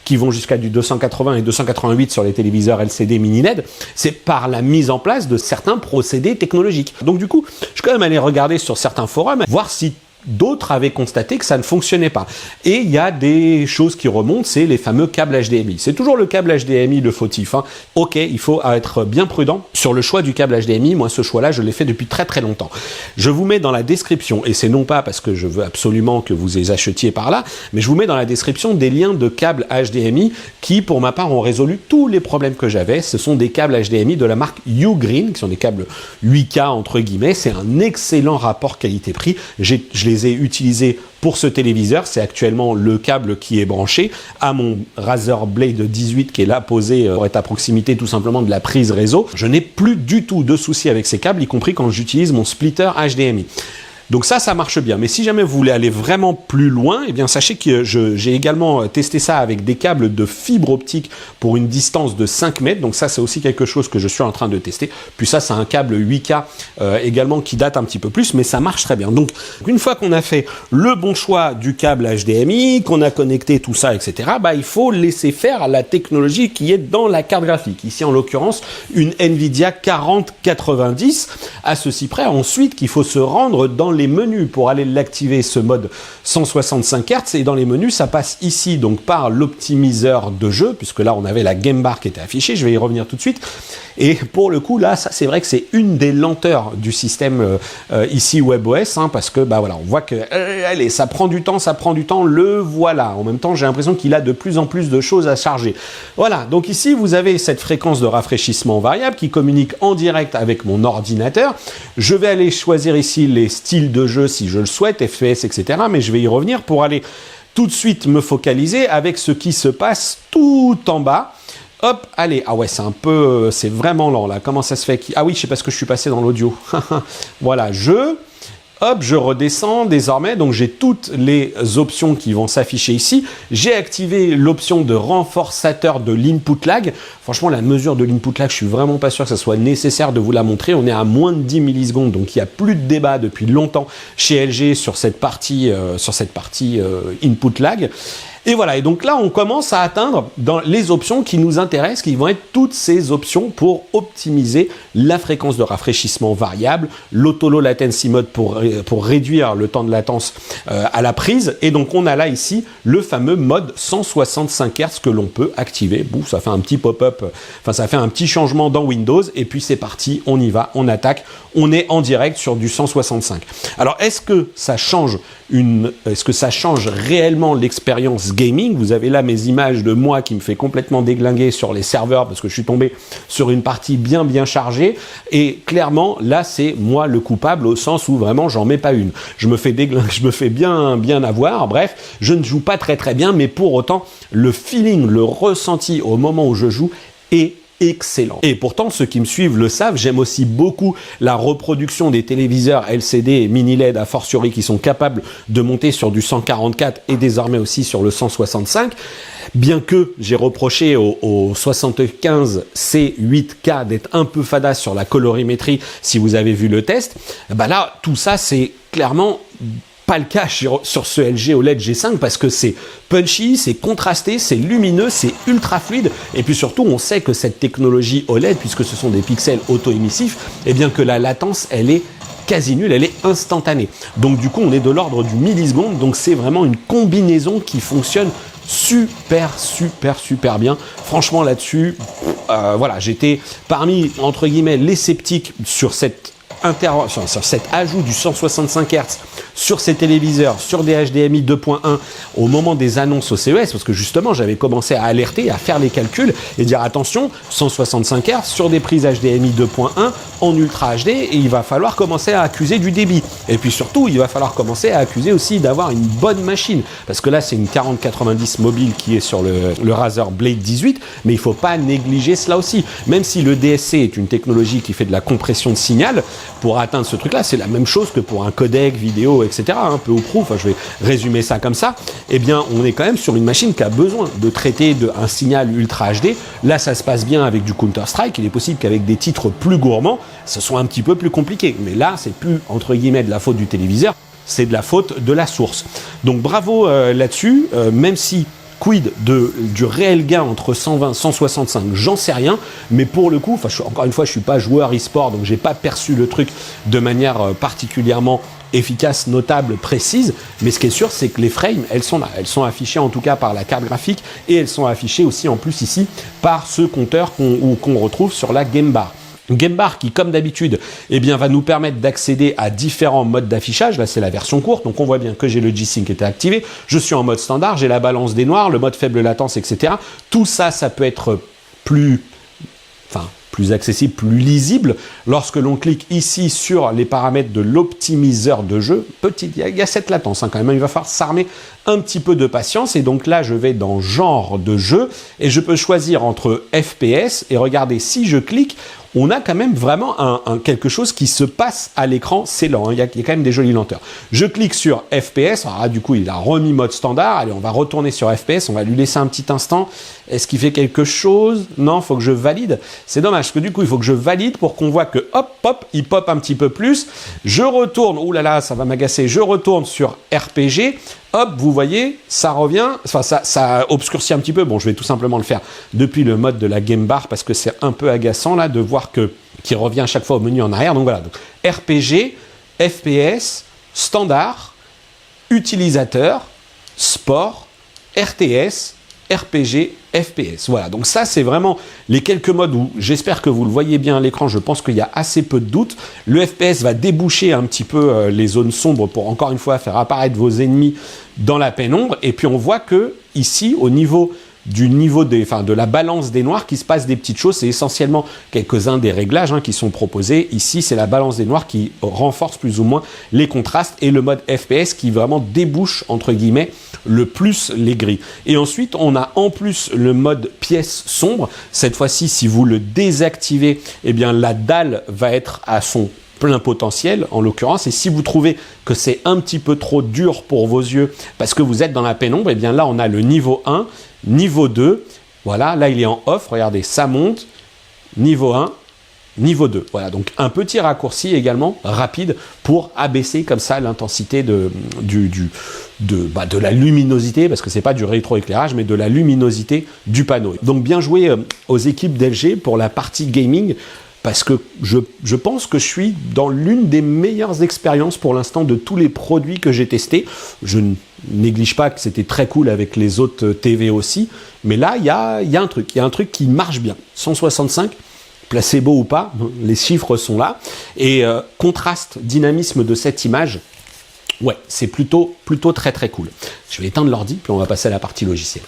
qui vont jusqu'à du 280 et 288 sur les téléviseurs LCD mini LED, c'est par la mise en place de certains procédés technologiques. Donc du coup, je suis quand même allé regarder sur certains forums, voir si d'autres avaient constaté que ça ne fonctionnait pas. Et il y a des choses qui remontent, c'est les fameux câbles HDMI. C'est toujours le câble HDMI le fautif. Ok, il faut être bien prudent sur le choix du câble HDMI. Moi, ce choix-là, je l'ai fait depuis très très longtemps. Je vous mets dans la description, et c'est non pas parce que je veux absolument que vous les achetiez par là, mais je vous mets dans la description des liens de câbles HDMI qui, pour ma part, ont résolu tous les problèmes que j'avais. Ce sont des câbles HDMI de la marque Ugreen, qui sont des câbles 8K entre guillemets. C'est un excellent rapport qualité-prix. Je les ai utilisés pour ce téléviseur. C'est actuellement le câble qui est branché à mon Razer Blade 18 qui est là posé pour être à proximité tout simplement de la prise réseau. Je n'ai plus du tout de soucis avec ces câbles, y compris quand j'utilise mon splitter HDMI. Donc ça marche bien. Mais si jamais vous voulez aller vraiment plus loin, eh bien sachez que j'ai également testé ça avec des câbles de fibre optique pour une distance de 5 mètres. Donc ça, c'est aussi quelque chose que je suis en train de tester. Puis ça, c'est un câble 8K également qui date un petit peu plus, mais ça marche très bien. Donc une fois qu'on a fait le bon choix du câble HDMI, qu'on a connecté tout ça, etc., bah, il faut laisser faire la technologie qui est dans la carte graphique. Ici, en l'occurrence, une Nvidia 4090, à ceci près ensuite qu'il faut se rendre dans les menus pour aller l'activer, ce mode 165 Hz, et dans les menus ça passe ici donc par l'optimiseur de jeu, puisque là on avait la game bar qui était affichée, je vais y revenir tout de suite. Et pour le coup là, ça c'est vrai que c'est une des lenteurs du système ici WebOS, hein, parce que bah voilà, on voit que allez, ça prend du temps, le voilà. En même temps j'ai l'impression qu'il a de plus en plus de choses à charger. Voilà, donc ici vous avez cette fréquence de rafraîchissement variable qui communique en direct avec mon ordinateur. Je vais aller choisir ici les styles de jeu si je le souhaite, FPS, etc. Mais je vais y revenir pour aller tout de suite me focaliser avec ce qui se passe tout en bas. Hop, allez, ah ouais, c'est vraiment lent là. Comment ça se fait? Ah oui, je sais pas ce que je suis passé dans l'audio. Voilà, hop, je redescends désormais, donc j'ai toutes les options qui vont s'afficher ici. J'ai activé l'option de renforçateur de l'input lag. Franchement, la mesure de l'input lag, je suis vraiment pas sûr que ça soit nécessaire de vous la montrer. On est à moins de 10 millisecondes, donc il n'y a plus de débat depuis longtemps chez LG sur cette partie input lag. Et voilà, et donc là, on commence à atteindre dans les options qui nous intéressent, qui vont être toutes ces options pour optimiser la fréquence de rafraîchissement variable, l'auto-low latency mode pour réduire le temps de latence à la prise. Et donc, on a là ici le fameux mode 165 Hz que l'on peut activer. Bouf, ça fait un petit pop-up, enfin, ça fait un petit changement dans Windows. Et puis, c'est parti, on y va, on attaque. On est en direct sur du 165. Alors, est-ce que ça change réellement l'expérience gaming? Vous avez là mes images de moi qui me fait complètement déglinguer sur les serveurs parce que je suis tombé sur une partie bien chargée, et clairement là c'est moi le coupable, au sens où vraiment j'en mets pas une. Je me fais déglinguer, je me fais bien avoir. Bref, je ne joue pas très bien, mais pour autant le feeling, le ressenti au moment où je joue est excellent. Et pourtant, ceux qui me suivent le savent, j'aime aussi beaucoup la reproduction des téléviseurs LCD et mini LED a fortiori qui sont capables de monter sur du 144 et désormais aussi sur le 165. Bien que j'ai reproché au 75 C8K d'être un peu fadasse sur la colorimétrie, si vous avez vu le test, bah là, tout ça, c'est clairement pas le cas sur ce LG OLED G5 parce que c'est punchy, c'est contrasté, c'est lumineux, c'est ultra fluide, et puis surtout on sait que cette technologie OLED, puisque ce sont des pixels auto-émissifs, et bien que la latence elle est quasi nulle, elle est instantanée. Donc du coup on est de l'ordre du milliseconde, donc c'est vraiment une combinaison qui fonctionne super bien. Franchement là-dessus, voilà, j'étais parmi entre guillemets les sceptiques sur cet ajout du 165 Hz sur ces téléviseurs, sur des HDMI 2.1 au moment des annonces au CES, parce que justement j'avais commencé à alerter, à faire les calculs et dire attention, 165 Hz sur des prises HDMI 2.1 en Ultra HD, et il va falloir commencer à accuser du débit. Et puis surtout, il va falloir commencer à accuser aussi d'avoir une bonne machine, parce que là c'est une 4090 mobile qui est sur le Razer Blade 18, mais il ne faut pas négliger cela aussi. Même si le DSC est une technologie qui fait de la compression de signal, pour atteindre ce truc-là, c'est la même chose que pour un codec vidéo, etc., un peu ou prou, enfin je vais résumer ça comme ça, eh bien on est quand même sur une machine qui a besoin de traiter un signal Ultra HD. Là ça se passe bien avec du Counter-Strike, il est possible qu'avec des titres plus gourmands, ce soit un petit peu plus compliqué, mais là c'est plus entre guillemets de la faute du téléviseur, c'est de la faute de la source. Donc bravo là-dessus, même si quid du réel gain entre 120 et 165, j'en sais rien, mais pour le coup, encore une fois, je suis pas joueur e-sport, donc j'ai pas perçu le truc de manière particulièrement efficace, notable, précise, mais ce qui est sûr, c'est que les frames, elles sont là, elles sont affichées en tout cas par la carte graphique, et elles sont affichées aussi en plus ici par ce compteur qu'on retrouve sur la Game Bar. Game Bar qui, comme d'habitude, eh bien, va nous permettre d'accéder à différents modes d'affichage. Là, c'est la version courte, donc on voit bien que j'ai le G-Sync qui était activé. Je suis en mode standard, j'ai la balance des noirs, le mode faible latence, etc. Tout ça, ça peut être plus accessible, plus lisible lorsque l'on clique ici sur les paramètres de l'optimiseur de jeu. Il y a cette latence quand même, il va falloir s'armer un petit peu de patience. Et donc là, je vais dans genre de jeu et je peux choisir entre FPS et regardez, si je clique, on a quand même vraiment quelque chose qui se passe à l'écran. C'est lent, hein. Il y a quand même des jolies lenteurs. Je clique sur FPS. Alors là, du coup, il a remis mode standard. Allez, on va retourner sur FPS. On va lui laisser un petit instant. Est-ce qu'il fait quelque chose? Non, il faut que je valide. C'est dommage, parce que du coup, il faut que je valide pour qu'on voit que hop, hop, il pop un petit peu plus. Je retourne. Ouh là là, ça va m'agacer. Je retourne sur RPG. Hop, vous voyez, ça revient, enfin ça obscurcit un petit peu. Bon, je vais tout simplement le faire depuis le mode de la Game Bar parce que c'est un peu agaçant là de voir qu'il revient à chaque fois au menu en arrière. Donc voilà, donc, RPG, FPS, standard, utilisateur, sport, RTS, RPG, FPS. Voilà, donc ça c'est vraiment les quelques modes où j'espère que vous le voyez bien à l'écran. Je pense qu'il y a assez peu de doutes. Le FPS va déboucher un petit peu les zones sombres pour encore une fois faire apparaître vos ennemis dans la pénombre. Et puis on voit que ici, au niveau de la balance des noirs, qui se passe des petites choses. C'est essentiellement quelques-uns des réglages qui sont proposés. Ici, c'est la balance des noirs qui renforce plus ou moins les contrastes et le mode FPS qui vraiment débouche, entre guillemets, le plus les gris. Et ensuite, on a en plus le mode pièce sombre. Cette fois-ci, si vous le désactivez, eh bien, la dalle va être à son plein potentiel en l'occurrence, et si vous trouvez que c'est un petit peu trop dur pour vos yeux parce que vous êtes dans la pénombre, et bien là on a le niveau 1, niveau 2, voilà, là il est en off, regardez, ça monte, niveau 1, niveau 2, voilà, donc un petit raccourci également rapide pour abaisser comme ça l'intensité de la luminosité, parce que c'est pas du rétroéclairage, mais de la luminosité du panneau. Donc bien joué aux équipes d'LG pour la partie gaming, parce que je pense que je suis dans l'une des meilleures expériences pour l'instant de tous les produits que j'ai testés. Je ne néglige pas que c'était très cool avec les autres TV aussi, mais là, il y a un truc qui marche bien. 165, placebo ou pas, les chiffres sont là. Et contraste, dynamisme de cette image, ouais, c'est plutôt très très cool. Je vais éteindre l'ordi, puis on va passer à la partie logicielle.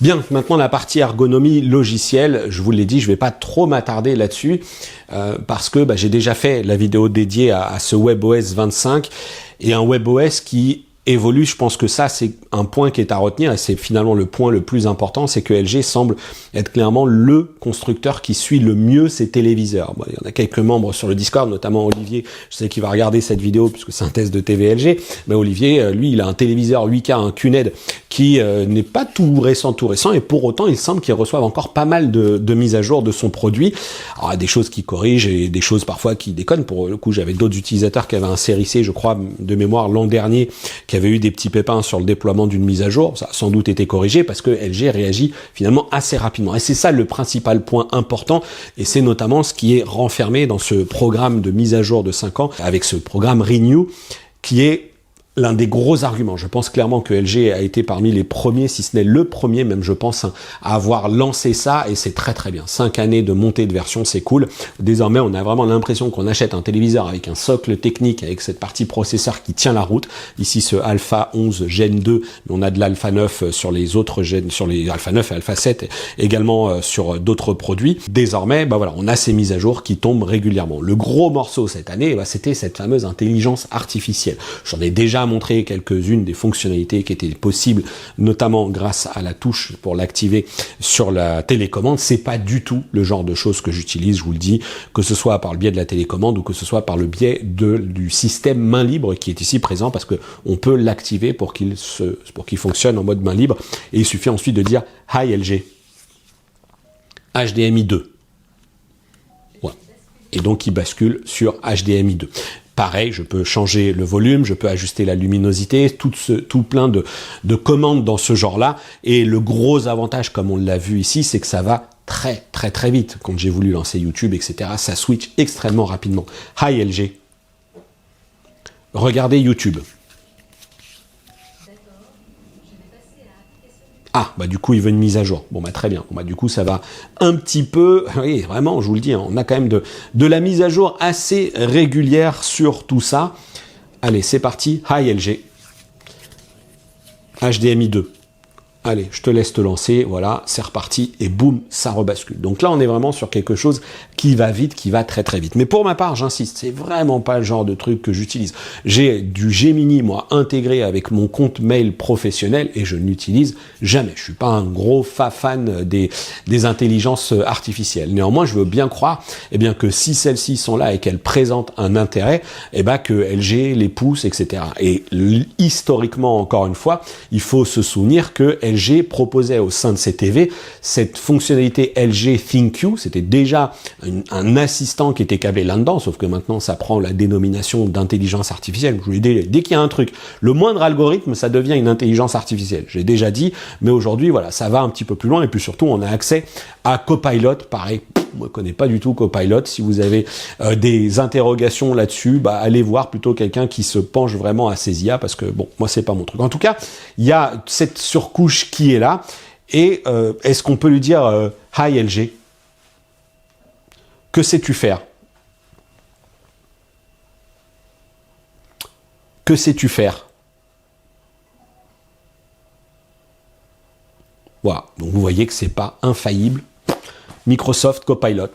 Bien, maintenant la partie ergonomie logicielle, je vous l'ai dit, je ne vais pas trop m'attarder là-dessus parce que j'ai déjà fait la vidéo dédiée à ce WebOS 25 et un WebOS qui évolue. Je pense que ça, c'est un point qui est à retenir et c'est finalement le point le plus important, c'est que LG semble être clairement le constructeur qui suit le mieux ses téléviseurs. Bon, il y en a quelques membres sur le Discord, notamment Olivier, je sais qu'il va regarder cette vidéo puisque c'est un test de TV LG, mais Olivier, lui, il a un téléviseur 8K, un QNED qui n'est pas tout récent, et pour autant, il semble qu'il reçoive encore pas mal de mises à jour de son produit. Alors, il y a des choses qui corrigent et des choses parfois qui déconnent. Pour le coup, j'avais d'autres utilisateurs qui avaient un série C, je crois, de mémoire l'an dernier, qui avait eu des petits pépins sur le déploiement d'une mise à jour. Ça a sans doute été corrigé parce que LG réagit finalement assez rapidement. Et c'est ça le principal point important, et c'est notamment ce qui est renfermé dans ce programme de mise à jour de 5 ans, avec ce programme Renew, qui est l'un des gros arguments. Je pense clairement que LG a été parmi les premiers, si ce n'est le premier même, je pense, à avoir lancé ça, et c'est très très bien. 5 années de montée de version, c'est cool. Désormais, on a vraiment l'impression qu'on achète un téléviseur avec un socle technique, avec cette partie processeur qui tient la route. Ici, ce Alpha 11 Gen 2, mais on a de l'Alpha 9 sur les autres Gen, sur les Alpha 9 et Alpha 7, également sur d'autres produits. Désormais, voilà, on a ces mises à jour qui tombent régulièrement. Le gros morceau cette année, c'était cette fameuse intelligence artificielle. J'en ai déjà montré quelques-unes des fonctionnalités qui étaient possibles, notamment grâce à la touche pour l'activer sur la télécommande. C'est pas du tout le genre de choses que j'utilise, je vous le dis, que ce soit par le biais de la télécommande ou que ce soit par le biais du système main libre qui est ici présent, parce que on peut l'activer pour qu'il fonctionne en mode main libre, et il suffit ensuite de dire Hi LG, HDMI 2. Voilà. Et donc il bascule sur HDMI 2. Pareil, je peux changer le volume, je peux ajuster la luminosité, tout plein de commandes dans ce genre-là. Et le gros avantage, comme on l'a vu ici, c'est que ça va très très très vite. Quand j'ai voulu lancer YouTube, etc., ça switch extrêmement rapidement. Hi LG. Regardez YouTube. Ah, du coup, il veut une mise à jour. Bon, très bien. Bon, du coup, ça va un petit peu... Oui, vraiment, je vous le dis, on a quand même de la mise à jour assez régulière sur tout ça. Allez, c'est parti. Hi LG. HDMI 2. allez, je te laisse te lancer, voilà, c'est reparti, et boum, ça rebascule. Donc là, on est vraiment sur quelque chose qui va vite, qui va très très vite. Mais pour ma part, j'insiste, c'est vraiment pas le genre de truc que j'utilise. J'ai du Gemini, moi, intégré avec mon compte mail professionnel, et je ne l'utilise jamais. Je suis pas un gros fan des intelligences artificielles. Néanmoins, je veux bien croire, eh bien, que si celles-ci sont là et qu'elles présentent un intérêt, eh ben, que LG les pousse, etc. Et historiquement, encore une fois, il faut se souvenir que LG proposait au sein de ses TV cette fonctionnalité LG ThinQ. C'était déjà un assistant qui était câblé là-dedans, sauf que maintenant ça prend la dénomination d'intelligence artificielle. Je vous l'ai dit, dès qu'il y a un truc, le moindre algorithme, ça devient une intelligence artificielle. J'ai déjà dit, mais aujourd'hui, voilà, ça va un petit peu plus loin, et puis surtout, on a accès à Copilot, pareil. Moi, je connais pas du tout Copilot. Si vous avez des interrogations là-dessus, bah, allez voir plutôt quelqu'un qui se penche vraiment à ces IA, parce que bon, moi, c'est pas mon truc. En tout cas, il y a cette surcouche qui est là. Et est-ce qu'on peut lui dire Hi LG, que sais-tu faire? Que sais-tu faire? Voilà. Donc vous voyez que c'est pas infaillible. Microsoft Copilot.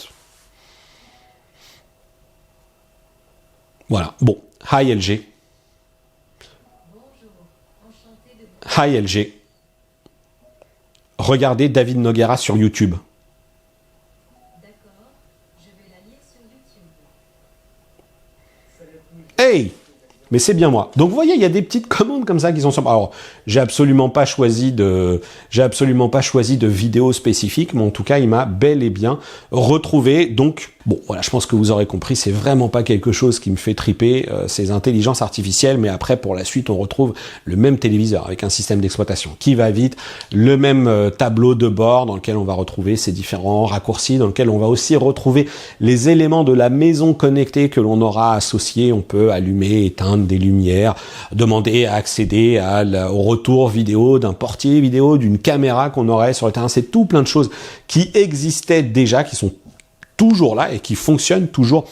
Voilà. Bon. Hi LG. Bonjour. Enchanté de vous. Hi LG. Regardez David Noguera sur YouTube. D'accord. Je vais la lire sur YouTube. Hey! Mais c'est bien moi. Donc vous voyez, il y a des petites commandes comme ça qui sont sympas. Alors, j'ai absolument pas choisi de vidéo spécifique, mais en tout cas, il m'a bel et bien retrouvé. Donc, bon, voilà, je pense que vous aurez compris, c'est vraiment pas quelque chose qui me fait triper, ces intelligences artificielles, mais après, pour la suite, on retrouve le même téléviseur avec un système d'exploitation qui va vite, le même tableau de bord dans lequel on va retrouver ces différents raccourcis, dans lequel on va aussi retrouver les éléments de la maison connectée que l'on aura associés. On peut allumer, éteindre des lumières, demander à accéder au retour vidéo d'un portier vidéo, d'une caméra qu'on aurait sur le terrain. C'est tout plein de choses qui existaient déjà, qui sont toujours là et qui fonctionnent toujours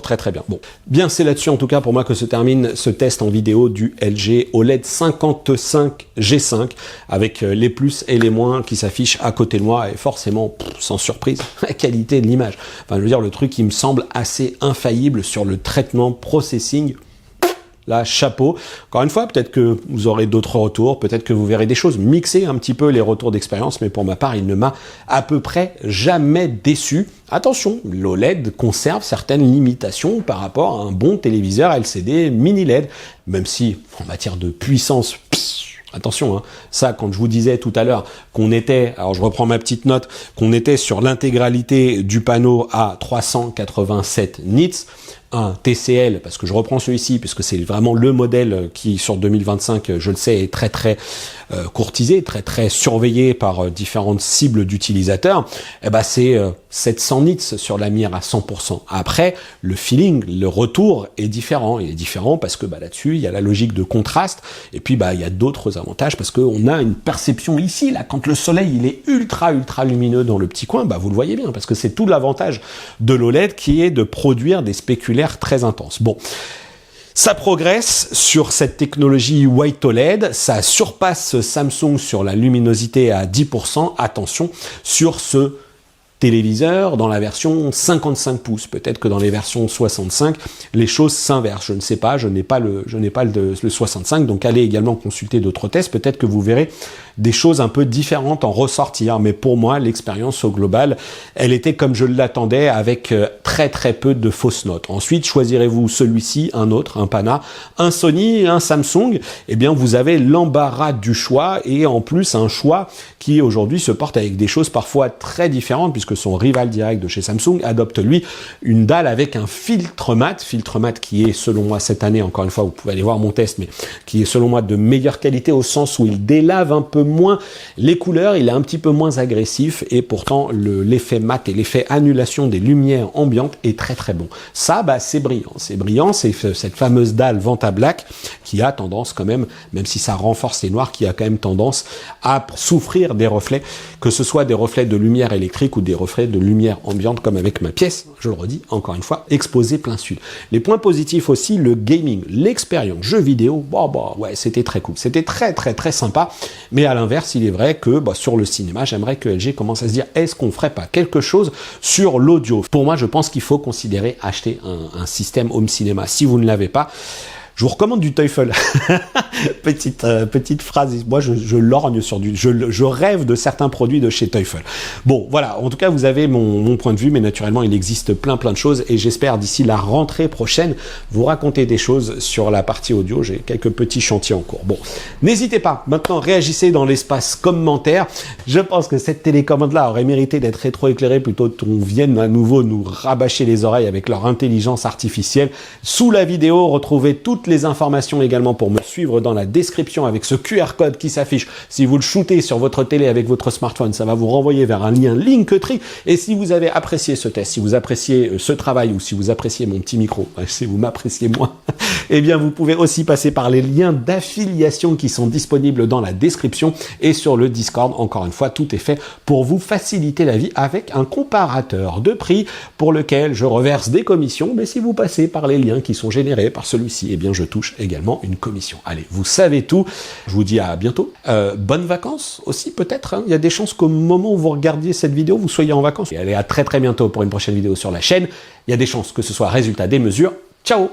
très très bien. Bon, bien, c'est là-dessus en tout cas pour moi que se termine ce test en vidéo du LG OLED 55 G5 avec les plus et les moins qui s'affichent à côté de moi, et forcément, sans surprise, la qualité de l'image. Enfin, je veux dire, le truc qui me semble assez infaillible sur le traitement processing. Là, chapeau. Encore une fois, peut-être que vous aurez d'autres retours, peut-être que vous verrez des choses, mixer un petit peu les retours d'expérience, mais pour ma part, il ne m'a à peu près jamais déçu. Attention, l'OLED conserve certaines limitations par rapport à un bon téléviseur LCD mini LED, même si, en matière de puissance, attention, hein, ça, quand je vous disais tout à l'heure qu'on était, alors je reprends ma petite note, qu'on était sur l'intégralité du panneau à 387 nits, un TCL, parce que je reprends celui-ci, puisque c'est vraiment le modèle qui, sur 2025, je le sais, est très très courtisé, très très surveillé par différentes cibles d'utilisateurs, eh ben c'est 700 nits sur la mire à 100%. Après, le feeling, le retour est différent. Il est différent parce que là-dessus, il y a la logique de contraste, et puis il y a d'autres avantages, parce qu'on a une perception ici, là, quand le soleil il est ultra lumineux dans le petit coin, vous le voyez bien, parce que c'est tout l'avantage de l'OLED qui est de produire des spéculaires très intenses. Bon. Ça progresse sur cette technologie White OLED, ça surpasse Samsung sur la luminosité à 10%. Attention, sur ce téléviseur dans la version 55 pouces. Peut-être que dans les versions 65, les choses s'inversent. Je ne sais pas, je n'ai pas le 65, donc allez également consulter d'autres tests. Peut-être que vous verrez des choses un peu différentes en ressortir. Mais pour moi, l'expérience au global, elle était comme je l'attendais, avec très très peu de fausses notes. Ensuite, choisirez-vous celui-ci, un autre, un Pana, un Sony, un Samsung. Eh bien, vous avez l'embarras du choix, et en plus un choix qui aujourd'hui se porte avec des choses parfois très différentes, puisque son rival direct de chez Samsung adopte lui une dalle avec un filtre mat qui est selon moi cette année, encore une fois vous pouvez aller voir mon test, mais qui est selon moi de meilleure qualité au sens où il délave un peu moins les couleurs, il est un petit peu moins agressif, et pourtant l'effet mat et l'effet annulation des lumières ambiantes est très très bon. Ça c'est brillant, c'est cette fameuse dalle Vanta Black qui a tendance quand même si ça renforce les noirs, qui a quand même tendance à souffrir des reflets, que ce soit des reflets de lumière électrique ou des reflets de lumière ambiante, comme avec ma pièce, je le redis encore une fois, exposée plein sud. Les points positifs aussi, le gaming, l'expérience jeu vidéo, ouais, c'était très cool, c'était très très très sympa, mais à l'inverse, il est vrai que sur le cinéma, j'aimerais que LG commence à se dire, est-ce qu'on ferait pas quelque chose sur l'audio? Pour moi, je pense qu'il faut considérer acheter un système home cinéma. Si vous ne l'avez pas, je vous recommande du Teufel. petite phrase. Moi, je lorgne sur je rêve de certains produits de chez Teufel. Bon, voilà. En tout cas, vous avez mon point de vue, mais naturellement, il existe plein de choses et j'espère d'ici la rentrée prochaine vous raconter des choses sur la partie audio. J'ai quelques petits chantiers en cours. Bon, n'hésitez pas. Maintenant, réagissez dans l'espace commentaire. Je pense que cette télécommande-là aurait mérité d'être rétroéclairée plutôt qu'on vienne à nouveau nous rabâcher les oreilles avec leur intelligence artificielle. Sous la vidéo, retrouvez toutes les informations également pour me suivre dans la description avec ce QR code qui s'affiche. Si vous le shootez sur votre télé avec votre smartphone, ça va vous renvoyer vers un lien Linktree. Et si vous avez apprécié ce test, si vous appréciez ce travail ou si vous appréciez mon petit micro, si vous m'appréciez moins, eh bien vous pouvez aussi passer par les liens d'affiliation qui sont disponibles dans la description et sur le Discord. Encore une fois, tout est fait pour vous faciliter la vie avec un comparateur de prix pour lequel je reverse des commissions. Mais si vous passez par les liens qui sont générés par celui-ci, eh bien je touche également une commission. Allez, vous savez tout. Je vous dis à bientôt. Bonnes vacances aussi peut-être. Hein. Il y a des chances qu'au moment où vous regardiez cette vidéo, vous soyez en vacances. Et allez, à très bientôt pour une prochaine vidéo sur la chaîne. Il y a des chances que ce soit résultat des mesures. Ciao!